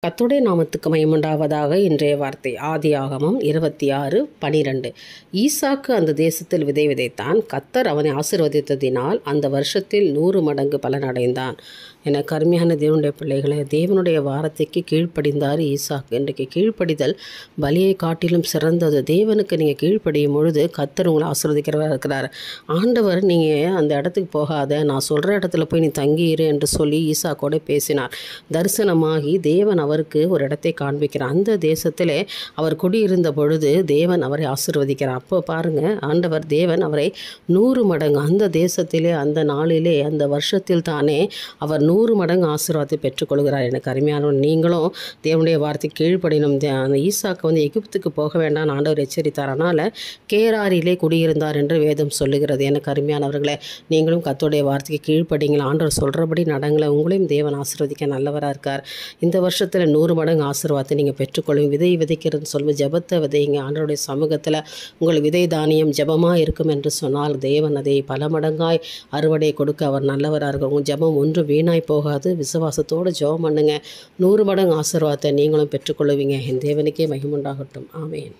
கர்த்தருடைய நாமத்துக்கு மகிமையுண்டாவதாக. இன்றைய வார்த்தை ஆதியாகமம் 26:12. ஈசாக்கு அந்த தேசத்தில் விதை விதைத்தான். கர்த்தர் அவனை ஆசீர்வதித்ததினால் அந்த வருஷத்தில் 100 மடங்கு பலனடைந்தான். என கருமையான தேவனுடைய பிள்ளைகளை, தேவனுடைய வார்த்தைக்கு கீழ்ப்படிந்தார் ஈசாக்கு. இன்றைக்கு கீழ்ப்படிதல் பலியை காட்டிலும் சிறந்தது. தேவனுக்கு நீங்கள் கீழ்ப்படியும் பொழுது கர்த்தர் உங்களை ஆசீர்வதிக்கிறவராக இருக்கிறார். ஆண்டவர் நீங்கள் அந்த இடத்துக்கு போகாத, நான் சொல்கிற இடத்துல போய் நீ தங்கியிரு என்று சொல்லி ஈசாக்கோடு பேசினார். தரிசனமாகி தேவன் அவருக்கு ஒரு இடத்தை காண்பிக்கிறார். அந்த தேசத்திலே அவர் குடியிருந்த பொழுது தேவன் அவரை ஆசீர்வதிக்கிறார். அப்போ பாருங்கள், ஆண்டவர் தேவன் அவரை 100 மடங்கு அந்த தேசத்திலே, அந்த நாளிலே, அந்த வருஷத்தில் தானே அவர் 100 மடங்கு ஆசீர்வாதத்தை பெற்றுக்கொள்கிறார். எனக்கு அருமையானவன், நீங்களும் தேவனுடைய வார்த்தை கீழ்ப்படினும். அந்த ஈசாக்கு எகிப்துக்கு போக வேண்டாம் ஆண்டவர் எச்சரித்தார். அதனால் கேராரிலே குடியிருந்தார் என்று வேதம் சொல்லுகிறது. எனக்கு அருமையானவர்களே, நீங்களும் கர்த்தருடைய வார்த்தைக்கு கீழ்ப்படிங்களா, ஆண்டவர் சொல்கிறபடி நடங்களை. உங்களையும் தேவன் ஆசீர்வதிக்க நல்லவராக இருக்கார். இந்த வருஷத்தில் 100 மடங்கு ஆசீர்வாதத்தை நீங்கள் பெற்றுக்கொள்ளும். விதை விதைக்கிறதுன்னு சொல்லுவோம், ஜெபத்தை விதைங்க. ஆண்டவருடைய சமூகத்தில் உங்கள் விதை தானியம் ஜெபமாக இருக்கும் என்று சொன்னால் தேவன் அதை பல மடங்காய் அறுவடை கொடுக்க அவர் நல்லவராக இருக்கும். உங்கள் ஜெபம் ஒன்று வீணாய் போகாது. விசுவாசத்தோடு ஜெபம் பண்ணுங்க. 100 மடங்கு ஆசீர்வாதத்தை நீங்களும் பெற்றுக்கொள்ளுவீங்க. என் தேவனுக்கே மகிமை உண்டாகட்டும். ஆமென்.